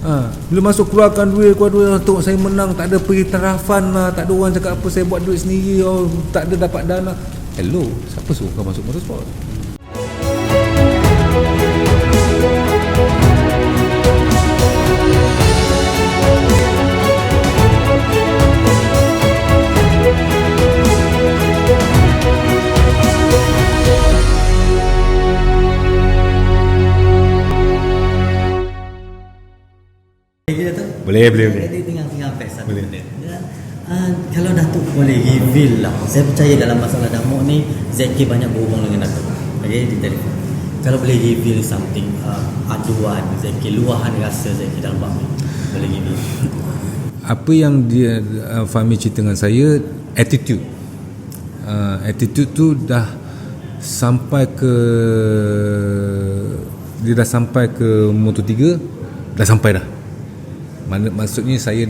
Bila masuk keluar duit tengok saya menang, tak ada periktirafan lah, tak ada orang cakap apa, saya buat duit sendiri, tak ada dapat dana. Hello, siapa suruh kau masuk motorsport? Boleh. Jadi tinggal satu benda. Kalau Datuk boleh reveal lah, saya percaya dalam masalah Damuk ni Zaki banyak berhubung dengan Datuk, okay, di telefon. Kalau boleh reveal something, aduan Zaki, luahan rasa Zaki dalam bab ni, boleh reveal. Apa yang dia Fahmi cerita dengan saya, attitude tu dah sampai ke, dia dah sampai ke Moto3, dah sampai dah. Maksudnya saya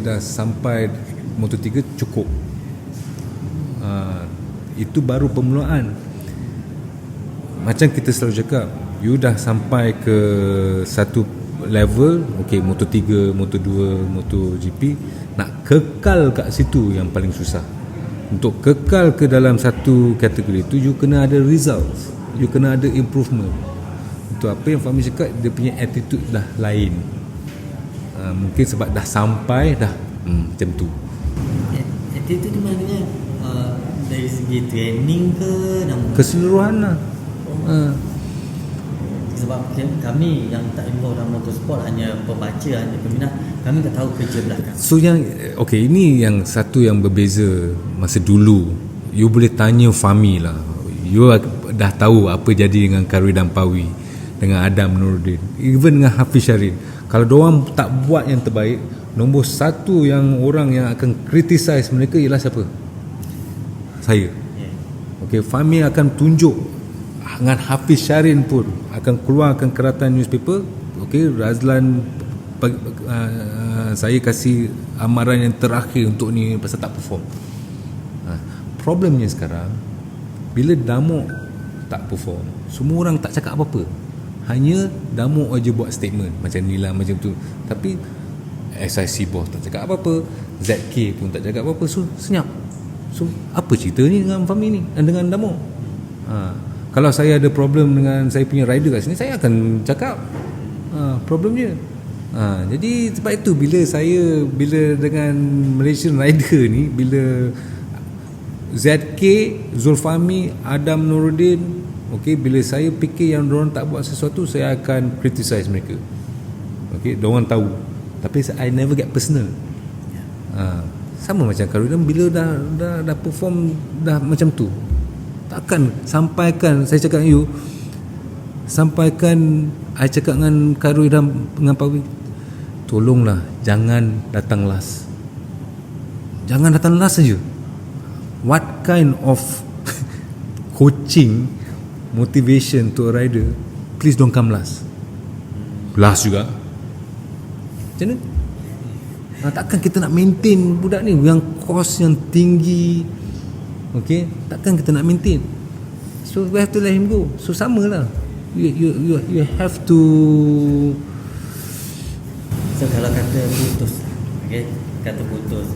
dah sampai Moto3 cukup. Itu baru permulaan. Macam kita selalu cakap, you dah sampai ke satu level, okay, Moto3, Moto2, MotoGP, nak kekal kat situ yang paling susah. Untuk kekal ke dalam satu kategori tu, you kena ada results, you kena ada improvement. Itu apa yang Fahmi cakap, dia punya attitude dah lain. Mungkin sebab dah sampai dah macam tu. Attitude tu maknanya dari segi training ke keseluruhan lah. Sebab kami yang tak involved dalam motorsport, hanya pembaca, hanya peminat, kami tak tahu kerja belakang. So yang ini yang satu yang berbeza. Masa dulu you boleh tanya Fahmi lah, you dah tahu apa jadi dengan Karwi Dampawi, dengan Adam Nuruddin, even dengan Hafiz Syarin. Kalau diorang tak buat yang terbaik, nombor satu yang orang yang akan criticize mereka ialah siapa? Saya. Okay, Fahmi akan tunjuk, dengan Hafiz Syarin pun akan keluarkan keratan newspaper. Okay, Razlan saya kasih amaran yang terakhir untuk ni pasal tak perform. Problemnya sekarang, bila Damuk tak perform, semua orang tak cakap apa-apa. Hanya Damuk aja buat statement macam ni lah, macam tu. Tapi SIC boss tak cakap apa-apa, ZK pun tak cakap apa-apa. So senyap. So apa cerita ni dengan Fahmi ni, dengan Damuk? Kalau saya ada problem dengan saya punya rider kat sini, saya akan cakap problem dia. Jadi sebab itu bila dengan Malaysian rider ni, bila ZK, Zulfahmi, Adam Nuruddin, okay, bila saya fikir yang diorang tak buat sesuatu, saya akan criticize mereka. Okay, diorang tahu, tapi I never get personal. Sama macam Karudam, bila dah perform dah macam tu, takkan sampaikan, saya cakap you, sampaikan I cakap dengan Karudam dengan Pawi, tolonglah jangan datang last. Jangan datang last saja. What kind of coaching, motivation to a rider, please don't come last. Last juga macam mana? Takkan kita nak maintain budak ni yang kos yang tinggi. Okay, takkan kita nak maintain. So we have to let him go. So sama lah, you have to. So kalau kata putus, okay, kata putus,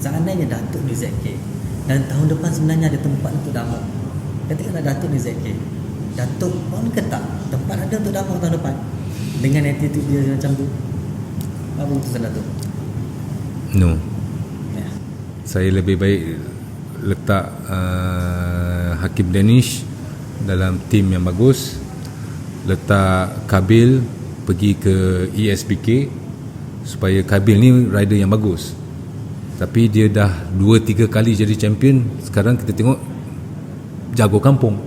seandainya Datuk ni ZK, dan tahun depan sebenarnya ada tempat untuk Damuk, katakanlah Datuk ni ZK, Datuk pun ketak tempat ada untuk Damuk tahun depan, dengan attitude dia macam tu, apa putusan Datuk? No, saya lebih baik letak Hakim Danish dalam tim yang bagus, letak Kabil pergi ke ESBK, supaya Kabil ni rider yang bagus. Tapi dia dah 2-3 kali jadi champion. Sekarang kita tengok jago kampung.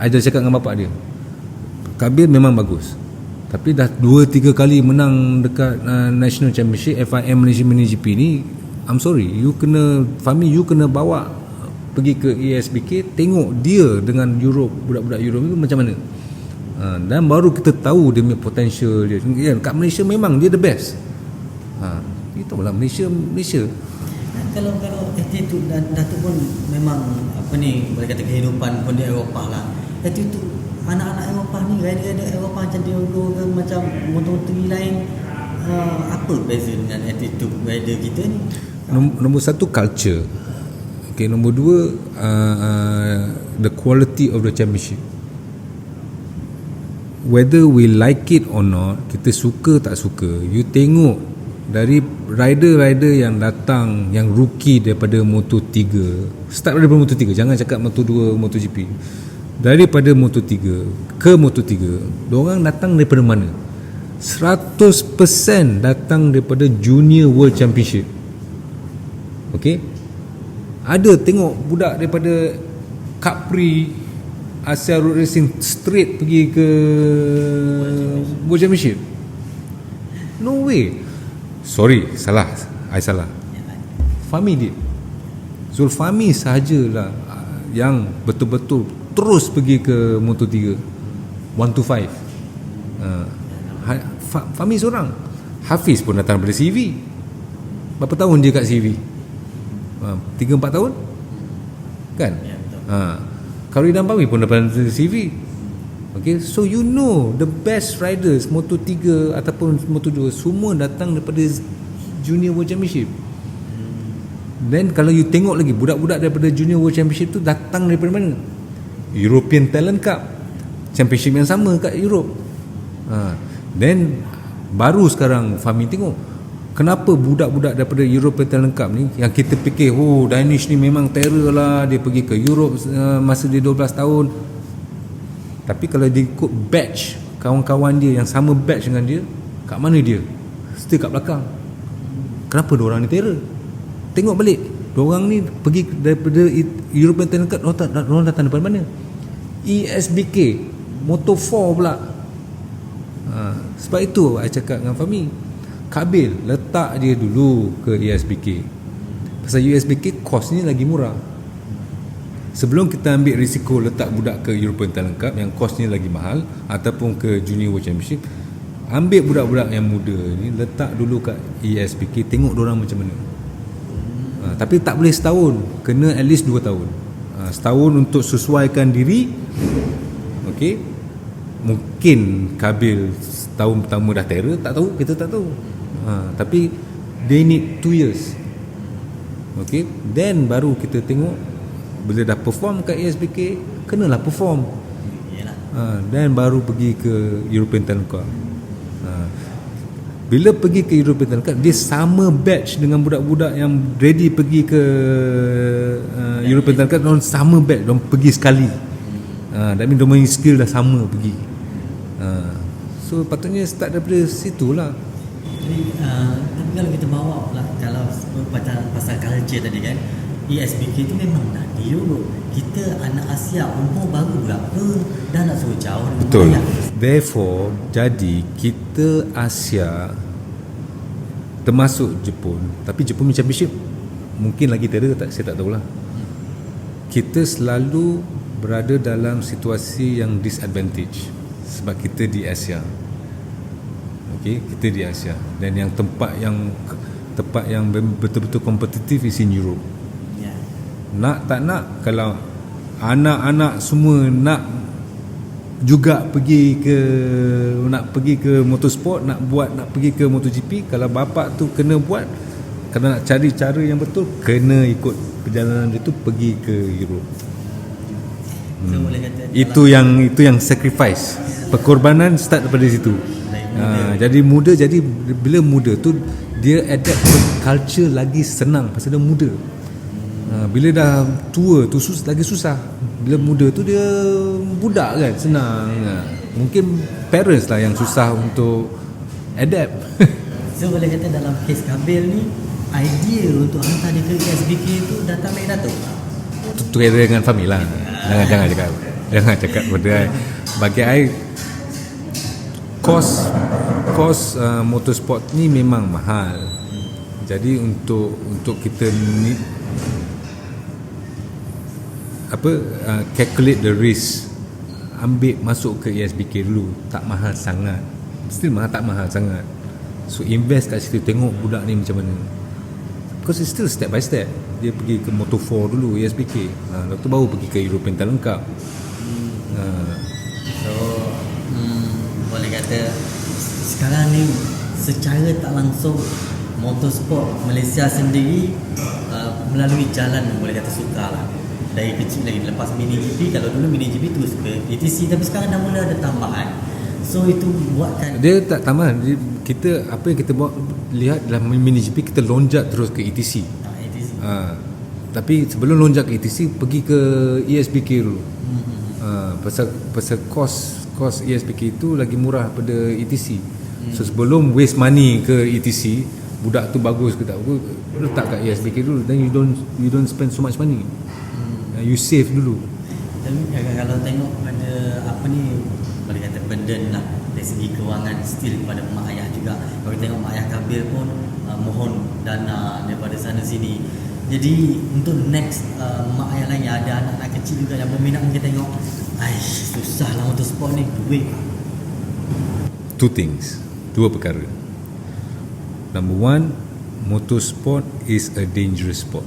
I dah cakap dengan bapak dia, Kabil memang bagus, tapi dah 2-3 kali menang dekat National Championship, FIM Malaysia Mini GP ni. I'm sorry, you kena, Fahmi, you kena bawa pergi ke ESBK, tengok dia dengan Europe, budak-budak Europe itu macam mana. Dan baru kita tahu dia punya potential dia. Kat Malaysia memang dia the best. Itulah Malaysia. Kalau attitude dan Datuk pun memang apa ni, boleh kata kehidupan pun di Eropah lah. Attitude anak-anak Eropah ni, rider-rider Eropah macam Diogo ke macam motor-motor lain, apa beza dengan attitude rider kita ni? Nombor satu, culture. Okay, nombor dua, the quality of the championship. Whether we like it or not, kita suka tak suka, you tengok dari rider-rider yang datang, yang rookie daripada Moto3, start daripada Moto3, jangan cakap Moto2, MotoGP, daripada Moto3 ke Moto3, diorang datang daripada mana? 100% datang daripada Junior World Championship. Okay, ada tengok budak daripada Capri, Asia Road Racing straight pergi ke World Championship? No way. Sorry, salah, I salah. Fahmi dia, Zulfahmi sahajalah yang betul-betul terus pergi ke Moto3 125. Fahmi seorang. Hafiz pun datang daripada CV. Berapa tahun dia kat CV? 3-4 tahun kan? Karidan Pawi pun dapat CV. Okay, so you know the best riders Moto3 ataupun Moto2 semua datang daripada Junior World Championship. Then kalau you tengok lagi, budak-budak daripada Junior World Championship tu datang daripada mana? European Talent Cup, championship yang sama kat Europe. Then baru sekarang Fahmi tengok kenapa budak-budak daripada European Talent Cup ni, yang kita fikir Danish ni memang terror lah, dia pergi ke Europe masa dia 12 tahun. Tapi kalau dia ikut batch kawan-kawan dia yang sama batch dengan dia, kat mana dia? Still kat belakang. Kenapa diorang ni terror? Tengok balik, diorang ni pergi daripada European Talent Cup, diorang datang daripada mana? ESBK Moto4 pula. Sebab itu saya cakap dengan Fahmi, Kabil letak dia dulu ke ESBK. Pasal ESBK kosnya lagi murah. Sebelum kita ambil risiko letak budak ke European Talent Cup yang kosnya lagi mahal, ataupun ke Junior World Championship, ambil budak-budak yang muda ni letak dulu kat ESBK, tengok diorang macam mana. Tapi tak boleh setahun, kena at least 2 tahun. Setahun untuk sesuaikan diri. Okay, mungkin Kabil tahun pertama dah terror, tak tahu, kita tak tahu. Tapi they need 2 years. Okay, then baru kita tengok bila dah perform kat ESBK, kenalah perform. Dan baru pergi ke European Talent Cup. Bila pergi ke European Talent Cup, dia sama batch dengan budak-budak yang ready pergi ke European Talent Cup. Diorang sama batch, diorang pergi sekali. That means diorang skill dah sama pergi. So patutnya start daripada situ lah. Tapi kalau kita bawa pula, kalau pasal culture tadi kan, ESBK itu memang dah di Europe. Kita anak Asia, umur baru berapa dah nak suruh jauh. Betul. Therefore, jadi kita Asia termasuk Jepun, tapi Jepun championship mungkin lagi terror, saya tak tahulah. Kita selalu berada dalam situasi yang disadvantage sebab kita di Asia. Okay, kita di Asia, dan yang tempat yang betul-betul kompetitif is in Europe. Nak tak nak, kalau anak-anak semua nak juga pergi ke motorsport, nak pergi ke MotoGP, kalau bapak tu kena buat, kalau nak cari cara yang betul, kena ikut perjalanan dia tu pergi ke Europe. Itu yang sacrifice, pengorbanan start daripada situ. Jadi muda, jadi bila muda tu dia adapt culture lagi senang pasal dia muda. Bila dah tua tu lagi susah. Bila muda tu dia budak kan, senang. Mungkin parents lah yang susah untuk adapt. So boleh kata dalam kes Kabil ni, idea untuk hantar dia ke SBK tu datang dari Datuk. Together dengan Fahmi lah. Jangan cakap benda I. Bagi I, kos motorsport ni memang mahal. Jadi untuk kita ni calculate the risk, ambil masuk ke ESBK dulu, tak mahal sangat, tak mahal sangat. So invest kat situ, tengok budak ni macam mana, because it's still step by step. Dia pergi ke Moto4 dulu, ESBK, lepas tu baru pergi ke European Talent Cup. kata sekarang ni secara tak langsung motorsport Malaysia sendiri melalui jalan boleh kata suka lah dari kecil lagi. Lepas mini GP, kalau dulu mini GP terus ke ETC, tapi sekarang dah mula ada tambahan. So itu buatkan Dia tak tambahan. Kita apa yang kita buat, lihat dalam mini GP kita lonjak terus ke ETC. ETC. Tapi sebelum lonjak ke ETC pergi ke ESBK dulu. Pasal kos ESBK itu lagi murah pada ETC. So sebelum waste money ke ETC, budak tu bagus ke tak bagus, letak kat ESBK dulu, then you don't spend so much money. You save dulu. Tapi kalau tengok pada apa ni, boleh kata burden lah dari segi kewangan still kepada mak ayah juga. Kalau tengok mak ayah Kabir pun mohon dana daripada sana sini. Jadi untuk next mak ayah lain yang ada anak-anak kecil juga yang berminat, mungkin tengok susah lah motorsport ni, duit. Dua perkara. Number one, motorsport is a dangerous sport.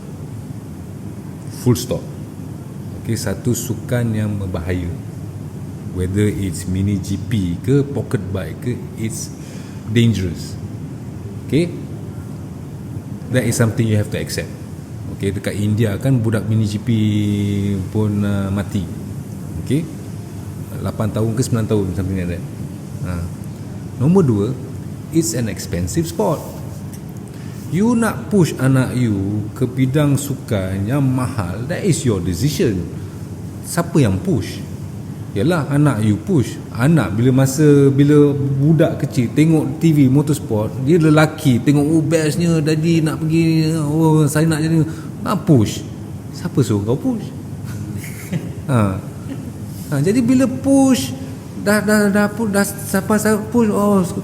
Full stop. Okay, satu sukan yang berbahaya. Whether it's mini GP ke pocket bike ke, it's dangerous. Okay, that is something you have to accept. Okay, dekat India kan budak mini GP pun mati. Okay, 8 tahun ke 9 tahun, something like that. Nombor dua, it's an expensive sport. You nak push anak you ke bidang sukan yang mahal, that is your decision. Siapa yang push? Yalah, anak you push. Anak bila budak kecil tengok TV motorsport, dia lelaki tengok bestnya, daddy nak pergi, saya nak jadi, push. Siapa suruh kau push? Jadi bila push dah siapa push,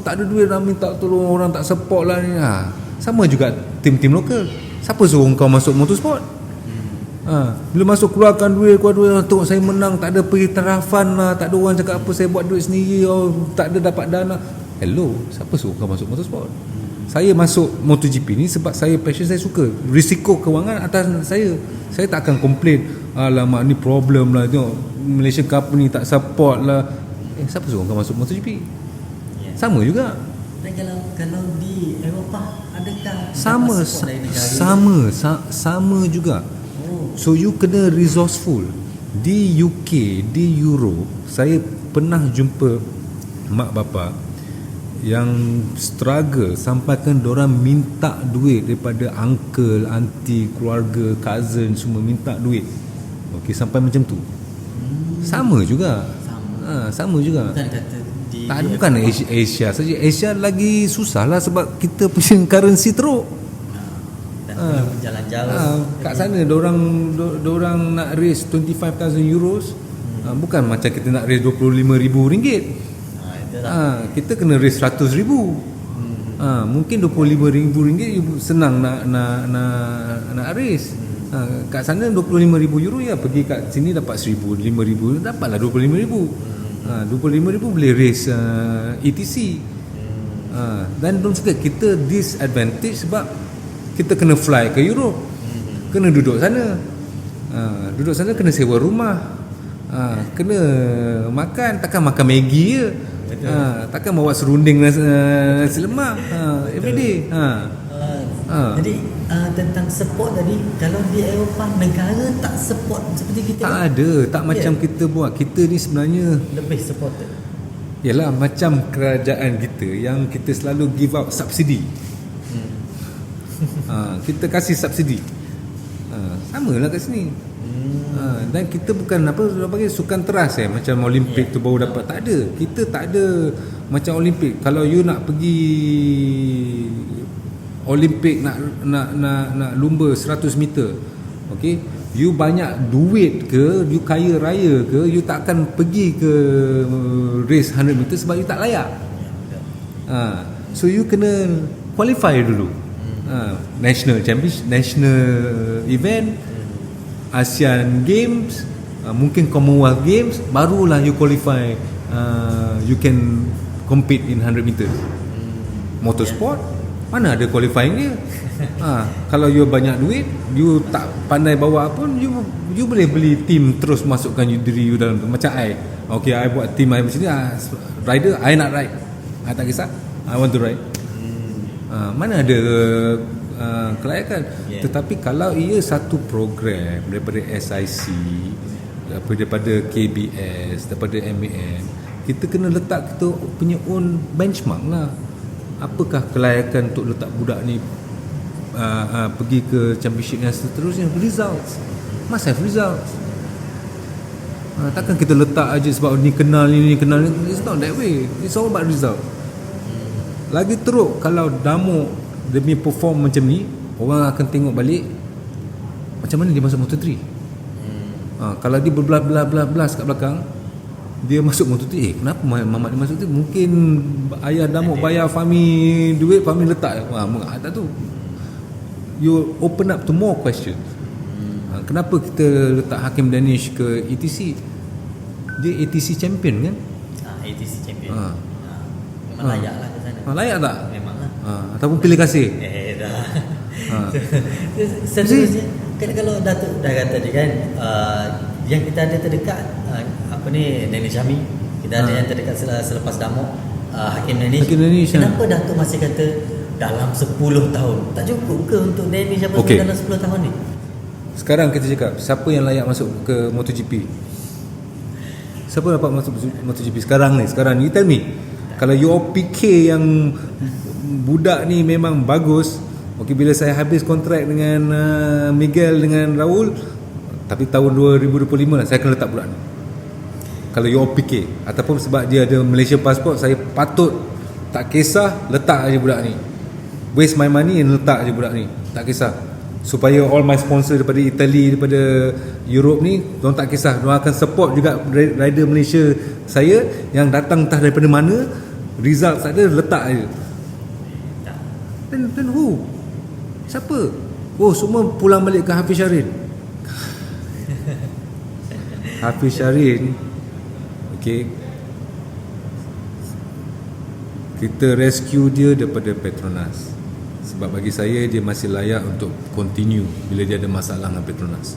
tak ada duit, dah minta tolong orang, tak support lah ni. Sama juga tim-tim lokal. Siapa suruh kau masuk motorsport? Bila masuk keluar duit, tengok saya menang, tak ada periktarafan lah, tak ada orang cakap apa, saya buat duit sendiri, tak ada dapat dana. Hello, siapa suruh kau masuk motorsport? Saya masuk MotoGP ni sebab saya passion, saya suka. Risiko kewangan atas saya tak akan komplain, alamak ni problem lah, tengok Malaysia company tak support lah. Siapa suruh kau masuk MotoGP? Sama juga. Dan kalau di Eropah, adakah sama juga. So you kena resourceful. Di UK, di Europe, saya pernah jumpa mak bapak yang struggle sampaikan diorang minta duit daripada uncle, auntie, keluarga, cousin, semua minta duit. Okey, sampai macam tu. Sama juga. Sama juga. Bukan kata bukan Asia saja. Asia lagi susah lah sebab kita punya currency teruk. Jalan jauh. Kat sana dorang nak raise 25,000 euros. Bukan macam kita nak raise 25,000 ringgit. Kita kena raise 100,000. Mungkin 25,000 ringgit senang nak raise. Kat sana 25,000 euro, ya pergi kat sini dapat 1,000, 5,000, dapatlah 25,000. 25,000 boleh raise ETC. Dan don't forget, kita disadvantage sebab kita kena fly ke Europe, kena duduk sana. Duduk sana kena sewa rumah, kena makan, takkan makan Maggi je. Takkan bawa serunding nasi lemak everyday. Jadi tentang support tadi, kalau di Eropah negara tak support seperti kita, tak ada, tak macam kita buat. Kita ni sebenarnya lebih supported. Yalah, macam kerajaan kita yang kita selalu give out subsidi. Kita kasih subsidi. Sama lah kat sini. Dan kita bukan bagi sukan teras macam Olimpik tu baru dapat. Tak ada. Kita tak ada macam Olimpik. Kalau you nak pergi Olimpik, nak lumba 100 meter, okay, you banyak duit ke, you kaya raya ke, you tak akan pergi ke race 100 meter sebab you tak layak. So you kena qualify dulu. National championship, national event, ASEAN Games, mungkin Commonwealth Games, barulah you qualify, you can compete in 100 meters. Motorsport mana ada qualifying dia. Kalau you banyak duit, you tak pandai bawa pun, you boleh beli team terus masukkan diri you dalam tu. Macam I, okay, I buat team I macam ni, rider I nak ride, I tak kisah, I want to ride. Mana ada kelayakan. Tetapi kalau ia satu program daripada SIC, daripada KBS, daripada MAN, kita kena letak kita punya own benchmark lah. Apakah kelayakan untuk letak budak ni pergi ke championship yang seterusnya? Results, must have results. Takkan kita letak aja sebab ni kenal ni kenal ni. It's not that way. It's all about result. Lagi teruk kalau Damo demi perform macam ni, orang akan tengok balik macam mana dia masuk Moto3. Kalau dia berbelas kat belakang, dia masuk Moto3. Kenapa mamat dia masuk tu? Mungkin ayah Damo bayar Fahmi duit, Fahmi letak. Tak tu. You open up to more questions. Kenapa kita letak Hakim Danish ke ETC? Dia ETC champion kan? ATC champion. Memang layak lah ke sana. Layak tak? Memang lah. Ataupun pilih kasih? Dah. Seterusnya kan kalau Datuk dah kata dia kan, yang kita ada terdekat apa ni, Danish Syami. Kita ada yang terdekat selepas Damo, Hakim Danish. Kenapa Datuk masih kata dalam 10 tahun? Tak cukup ke untuk Danish apa dalam 10 tahun ni? Sekarang kita cakap, siapa yang layak masuk ke MotoGP? Siapa dapat masuk MotoGP sekarang ni? You tell me. Kalau your PK yang budak ni memang bagus, okey, bila saya habis kontrak dengan Miguel dengan Raul, tapi tahun 2025 lah, saya akan letak budak ni. Kalau your PK, ataupun sebab dia ada Malaysia passport, saya patut tak kisah, letak aja budak ni. Waste my money and letak aja budak ni. Tak kisah. Supaya all my sponsor daripada Italy, daripada Europe ni, diorang tak kisah, diorang akan support juga rider Malaysia saya yang datang entah daripada mana, result ada, letak aja. Then who? Siapa? Oh, semua pulang balik ke Hafiz Syarin. Hafiz Syarin, okay, kita rescue dia daripada Petronas. Sebab bagi saya dia masih layak untuk continue bila dia ada masalah dengan Petronas.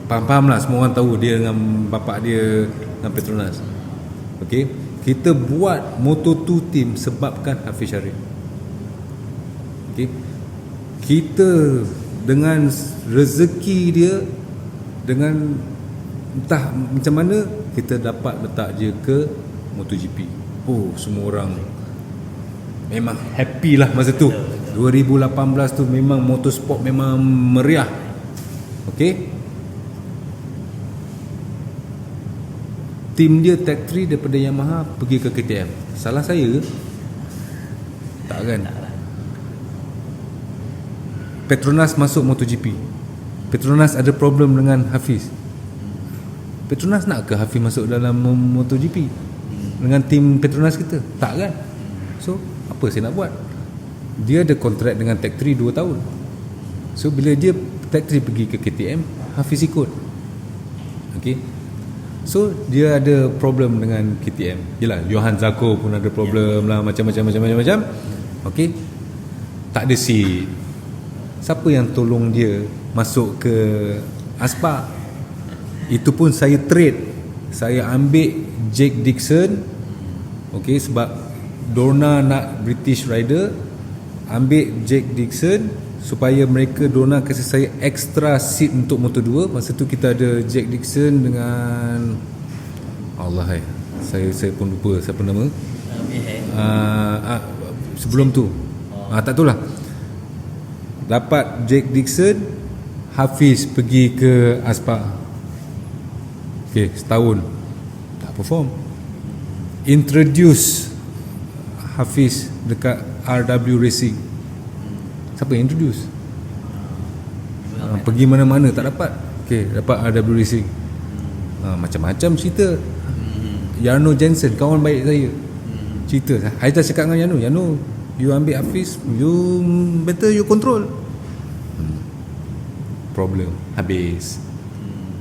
Faham lah, semua orang tahu dia dengan bapak dia dengan Petronas. Okey, kita buat Moto2 team sebabkan Hafiz Syarin. Okey, kita dengan rezeki dia, dengan entah macam mana, kita dapat letak dia ke MotoGP. Oh, semua orang memang happy lah masa tu. 2018 tu memang motorsport memang meriah. Okey, tim dia Tech 3 daripada Yamaha pergi ke KTM. Salah saya? Tak kan? Petronas masuk MotoGP. Petronas ada problem dengan Hafiz. Petronas nak ke Hafiz masuk dalam MotoGP dengan tim Petronas kita? Tak kan? So apa saya nak buat? Dia ada kontrak dengan Tech 3 2 tahun. So bila dia Tech 3 pergi ke KTM, Hafiz ikut. Okay, so dia ada problem dengan KTM. Yelah, Johan Zarco pun ada problem lah, macam-macam. Okay, tak ada seat. Siapa yang tolong dia masuk ke Aspa? Itu pun saya trade. Saya ambil Jake Dixon. Okay, sebab Dorna nak British rider, ambil Jake Dixon supaya mereka Dorna kasih saya extra seat untuk Moto2. Masa tu kita ada Jake Dixon dengan saya pun lupa siapa nama. Sebelum tu tak tahulah. Dapat Jake Dixon, Hafiz pergi ke Aspa. Okay, setahun tak perform. Introduce Hafiz dekat RW Racing. Siapa yang introduce? Pergi mana-mana tak dapat. Okay, dapat RW Racing. Macam-macam cerita. Jarno Jensen, kawan baik saya, cerita. Saya cakap dengan Jarno, you ambil Hafiz, you better you control. Problem habis.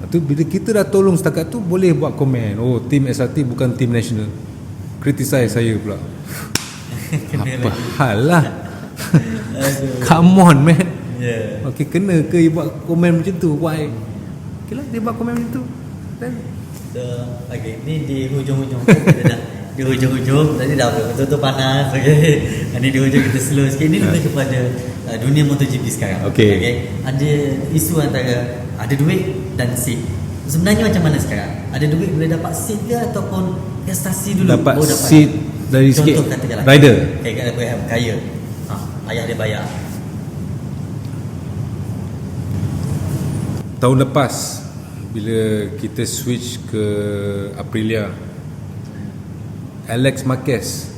Tu bila kita dah tolong setakat tu, boleh buat komen, oh tim SRT bukan tim national, criticize saya pula. Apa hal lah. Come on man. Okay, kena ke dia buat komen macam tu? Why? Okay lah, dia buat komen macam tu. Then so, okay, ni di hujung-hujung kita dah di hujung-hujung tadi dah betul-betul panas. Okay. Ini di hujung kita slow sikit. Ini lebih kepada dunia MotoGP sekarang. Okay. Ada isu antara ada duit dan seat. Sebenarnya macam mana sekarang? Ada duit boleh dapat seat ke ataupun prestasi dulu Dapat baru seat dari sikit contoh katakanlah rider. kayak Abraham kaya. Ayah dia bayar. Tahun lepas bila kita switch ke Aprilia, Alex Marquez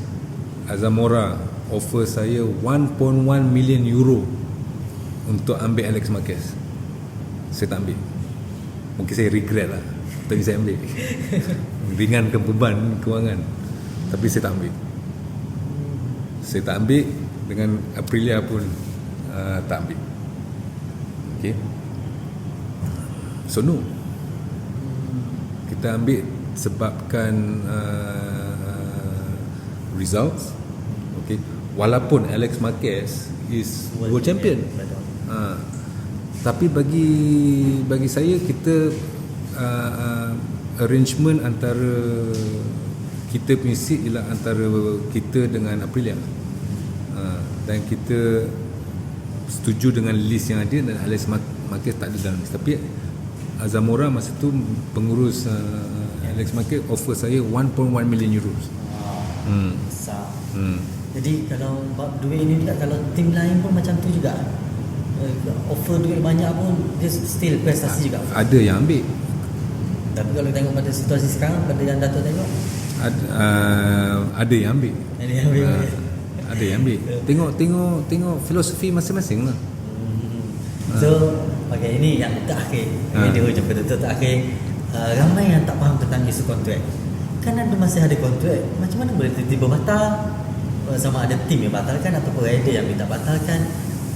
Azamora offer saya 1.1 million euro untuk ambil Alex Marquez. Saya tak ambil. Mungkin saya regret lah, tapi saya ambil. Ringankan beban kewangan, tapi saya tak ambil. Saya tak ambil. Dengan Aprilia pun tak ambil. Okay. So no, kita ambil sebabkan results. Okay. Walaupun Alex Marquez is world champion, tapi bagi saya kita arrangement antara kita punya seat ialah antara kita dengan Aprilia. Dan kita setuju dengan list yang ada dan Alex Marquez tak ada dalam list. Tapi Azamora masa tu pengurus Alex Marquez offer saya 1.1 million euros. Besar. Jadi kalau bab duit ini juga, kalau tim lain pun macam tu juga. Offer duit banyak pun dia still prestasi juga. Ada yang ambil. Tapi kalau tengok pada situasi sekarang, pada yang Dato' tengok ada yang ambil. Ada yang ambil. Ada yang ambil. Tengok filosofi masing-masing lah. So, okay, ini yang terakhir. Ini dia hujung betul-betul terakhir. Ramai yang tak faham tentang isu kontrak. Kan ada masih ada kontrak. Macam mana boleh tiba-tiba batal? Sama ada tim yang batalkan ataupun rider yang minta batalkan.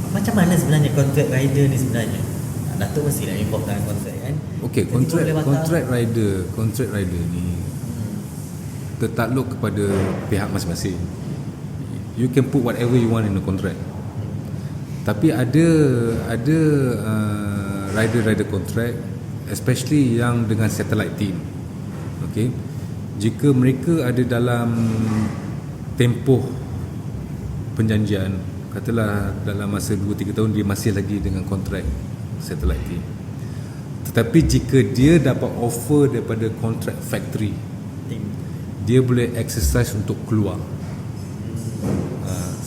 Macam mana sebenarnya kontrak rider ni sebenarnya? Datuk mesti nak involve dengan kontrak kan? Okey, kontrak rider ni tertakluk kepada pihak masing-masing. You can put whatever you want in the contract. Tapi ada rider contract, especially yang dengan satellite team. Okay, jika mereka ada dalam tempoh perjanjian, katalah dalam masa 2-3 tahun dia masih lagi dengan kontrak satellite team. Tetapi jika dia dapat offer daripada kontrak factory, dia boleh exercise untuk keluar.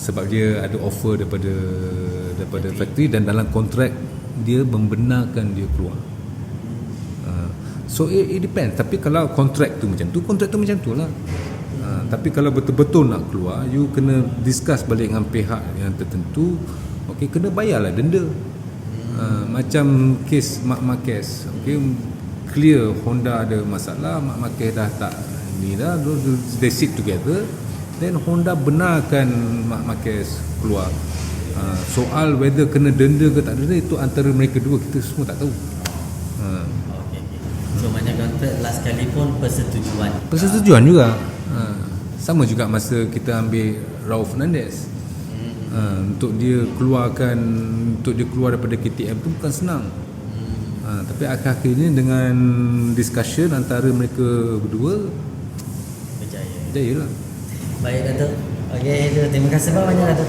Sebab dia ada offer daripada factory dan dalam kontrak dia membenarkan dia keluar. So it depends. Tapi kalau kontrak tu macam tu lah. Tapi kalau betul-betul nak keluar, you kena discuss balik dengan pihak yang tertentu. Okay, kena bayarlah denda. Macam kes Marc Marquez. Okay, clear Honda ada masalah, Marc Marquez dah tak ni dah, they sit together. Then Honda benarkan Marc Marquez keluar. Soal whether kena denda ke tak denda, itu antara mereka dua, kita semua tak tahu. Okay. So maknanya kontrak last kali pun persetujuan juga. Sama juga masa kita ambil Raul Fernandez. Untuk dia keluar daripada KTM tu bukan senang. Tapi akhir-akhir ini dengan discussion antara mereka berdua berjaya lah. Baik Dato'. Okey, terima kasih banyak Dato'.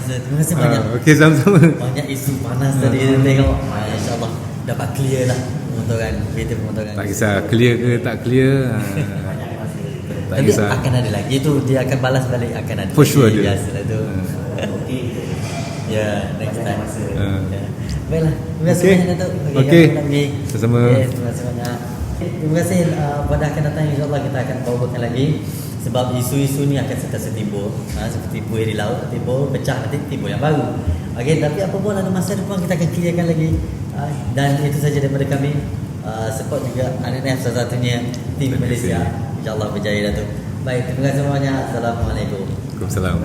Terima kasih banyak. Okey, sama-sama. Banyak isu panas tadi tengok. Masya-Allah dapat clear lah pemotoran, berita pemotoran. Tak kisah clear ke tak clear. Tak tapi kisah. Akan ada lagi tu, dia akan balas balik, akan ada. For sure dia. Biasalah tu. Okey. Ya, next time. Baiklah, terima kasih banyak Dato'. Okey. Sama-sama. Terima kasih banyak. Terima kasih pada akan datang, insya-Allah kita akan bawakan lagi. Sebab isu-isu ni akan sentiasa timbul, seperti buih di laut, timbul, pecah, nanti timbul yang baru. Okey, tapi apa pun ada masa depan kita akan clearkan lagi. Dan itu saja daripada kami. Support juga ANF, salah satunya tim Malaysia. InsyaAllah berjaya Dato'. Baik, terima kasih banyak. Assalamualaikum. Waalaikumsalam.